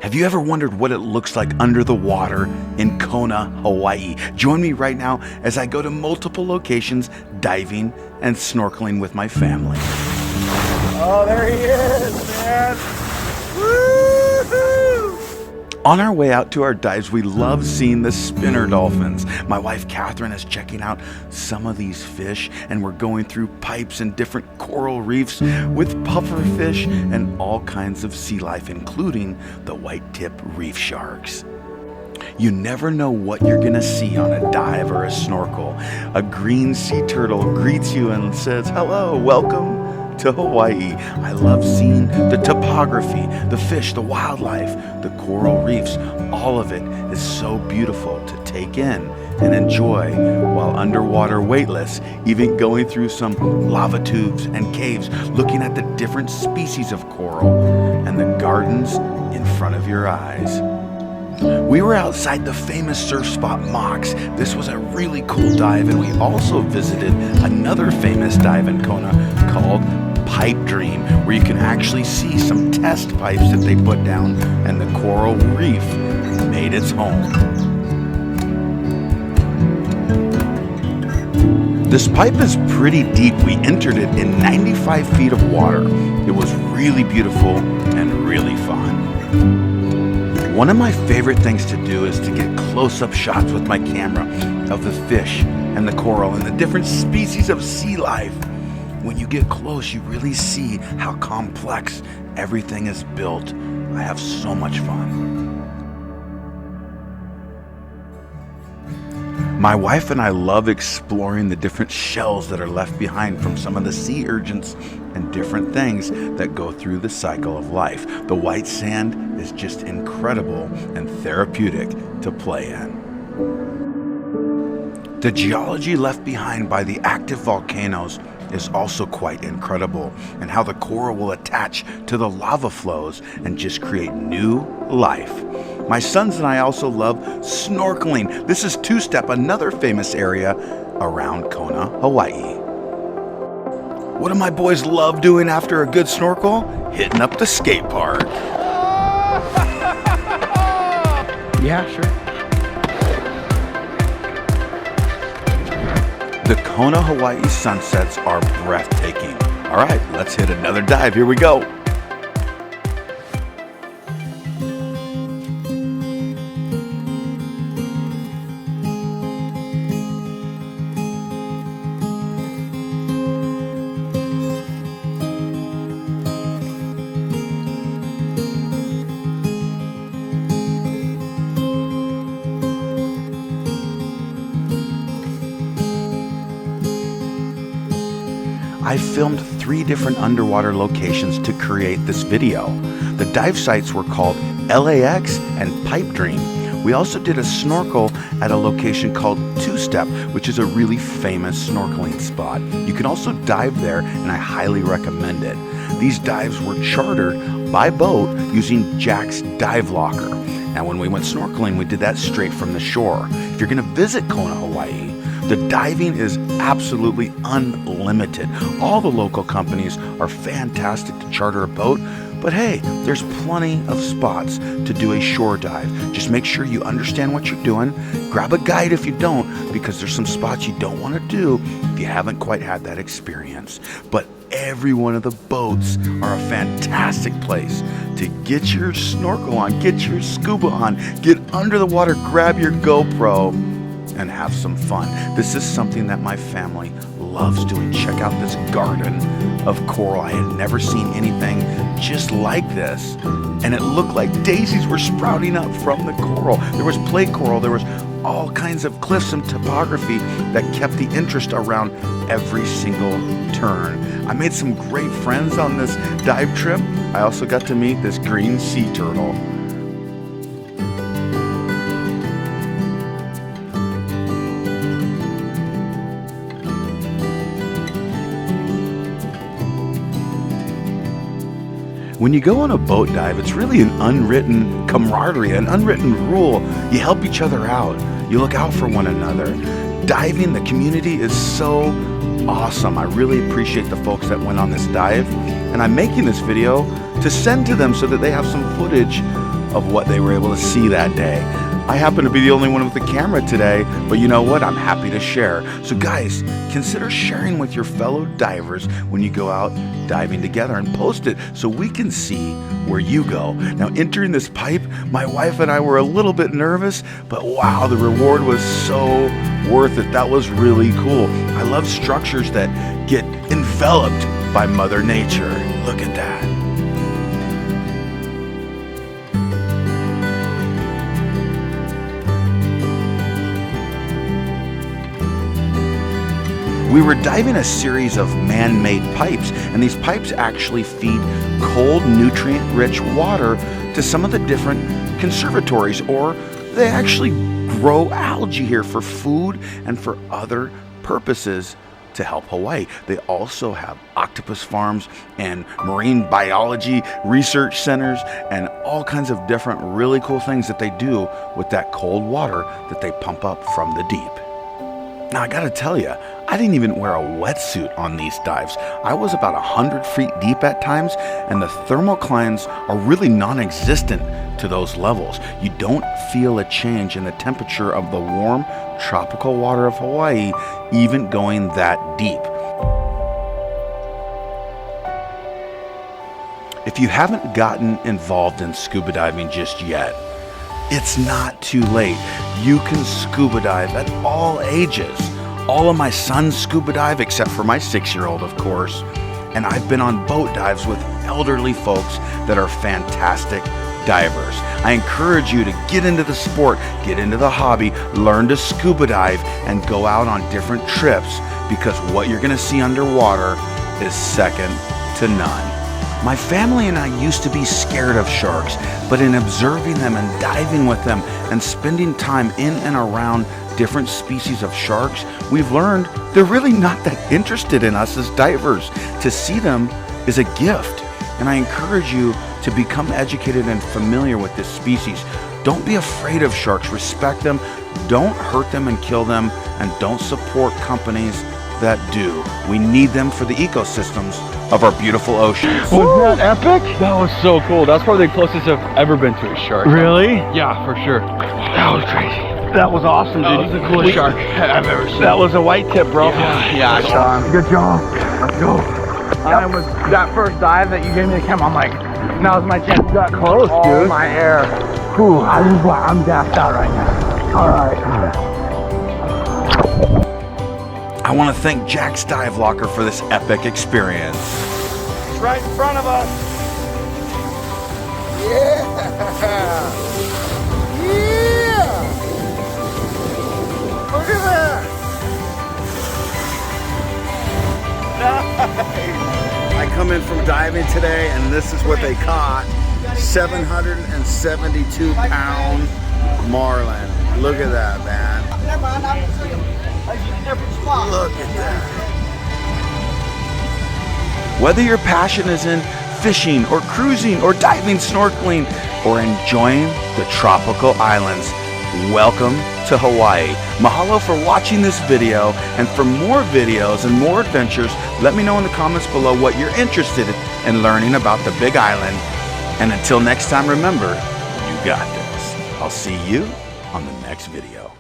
Have you ever wondered what it looks like under the water in Kona, Hawaii? Join me right now as I go to multiple locations diving and snorkeling with my family. Oh, there he is, man. Woo-hoo! On our way out to our dives, we love seeing the spinner dolphins. My wife Catherine is checking out some of these fish, and we're going through pipes and different coral reefs with pufferfish and all kinds of sea life, including the white-tip reef sharks. You never know what you're gonna see on a dive or a snorkel. A green sea turtle greets you and says, "Hello, welcome to Hawaii." I love seeing the topography, the fish, the wildlife, the coral reefs. All of it is so beautiful to take in and enjoy while underwater weightless, even going through some lava tubes and caves, looking at the different species of coral and the gardens in front of your eyes. We were outside the famous surf spot Mox. This was a really cool dive, and we also visited another famous dive in Kona called Pipe Dream, where you can actually see some test pipes that they put down, and the coral reef made its home. This pipe is pretty deep. We entered it in 95 feet of water. It was really beautiful and really fun. One of my favorite things to do is to get close-up shots with my camera of the fish and the coral and the different species of sea life. When you get close, you really see how complex everything is built. I have so much fun. My wife and I love exploring the different shells that are left behind from some of the sea urchins and different things that go through the cycle of life. The white sand is just incredible and therapeutic to play in. The geology left behind by the active volcanoes is also quite incredible, and how the coral will attach to the lava flows and just create new life. My sons and I also love snorkeling. This is Two Step, another famous area around Kona, Hawaii. What do my boys love doing after a good snorkel? Hitting up the skate park. Yeah, sure. The Kona, Hawaii sunsets are breathtaking. All right, let's hit another dive. Here we go. I filmed 3 different underwater locations to create this video. The dive sites were called LAX and Pipe Dream. We also did a snorkel at a location called Two Step, which is a really famous snorkeling spot. You can also dive there, and I highly recommend it. These dives were chartered by boat using Jack's Dive Locker. Now, when we went snorkeling, we did that straight from the shore. If you're gonna visit Kona, Hawaii, the diving is absolutely unlimited. All the local companies are fantastic to charter a boat, but hey, there's plenty of spots to do a shore dive. Just make sure you understand what you're doing. Grab a guide if you don't, because there's some spots you don't want to do if you haven't quite had that experience. But every one of the boats are a fantastic place to get your snorkel on, get your scuba on, get under the water, grab your GoPro, and have some fun. This is something that my family loves doing. Check out this garden of coral. I had never seen anything just like this, and it looked like daisies were sprouting up from the coral. There was plate coral, there was all kinds of cliffs and topography that kept the interest around every single turn. I made some great friends on this dive trip. I also got to meet this green sea turtle. When you go on a boat dive, it's really an unwritten camaraderie, an unwritten rule. You help each other out. You look out for one another. Diving, the community is so awesome. I really appreciate the folks that went on this dive, and I'm making this video to send to them so that they have some footage of what they were able to see that day. I happen to be the only one with the camera today, but you know what? I'm happy to share. So guys, consider sharing with your fellow divers when you go out diving together and post it so we can see where you go. Now, entering this pipe, my wife and I were a little bit nervous, but wow, the reward was so worth it. That was really cool. I love structures that get enveloped by Mother Nature. Look at that. We were diving a series of man-made pipes, and these pipes actually feed cold, nutrient-rich water to some of the different conservatories, or they actually grow algae here for food and for other purposes to help Hawaii. They also have octopus farms and marine biology research centers and all kinds of different really cool things that they do with that cold water that they pump up from the deep. Now, I gotta tell you, I didn't even wear a wetsuit on these dives. I was about 100 feet deep at times, and the thermoclines are really non-existent to those levels. You don't feel a change in the temperature of the warm, tropical water of Hawaii, even going that deep. If you haven't gotten involved in scuba diving just yet, it's not too late. You can scuba dive at all ages. All of my sons scuba dive, except for my 6-year-old, of course. And I've been on boat dives with elderly folks that are fantastic divers. I encourage you to get into the sport, get into the hobby, learn to scuba dive, and go out on different trips, because what you're gonna see underwater is second to none. My family and I used to be scared of sharks, but in observing them and diving with them and spending time in and around different species of sharks, we've learned they're really not that interested in us as divers. To see them is a gift, and I encourage you to become educated and familiar with this species. Don't be afraid of sharks. Respect them, don't hurt them and kill them, and don't support companies that do. We need them for the ecosystems of our beautiful oceans. Was that epic? That was so cool. That's probably the closest I've ever been to a shark. Really? Yeah, for sure. That was crazy. That was awesome, dude. That was the coolest shark I've ever seen. That was a white tip, bro. Yeah, I saw him. Good job. Let's go. I was that first dive that you gave me the camera. I'm like, now's my chance. You got close, dude. My air. Whew, I'm gassed out right now. All right. I want to thank Jack's Dive Locker for this epic experience. It's right in front of us. Yeah. Yeah. Look at that. Nice. I come in from diving today, and this is what they caught. 772-pound marlin. Look at that, man. Look at that. Whether your passion is in fishing or cruising or diving, snorkeling, or enjoying the tropical islands, welcome to Hawaii. Mahalo for watching this video, and for more videos and more adventures, let me know in the comments below what you're interested in learning about the Big Island. And until next time, remember, you got this. I'll see you on the next video.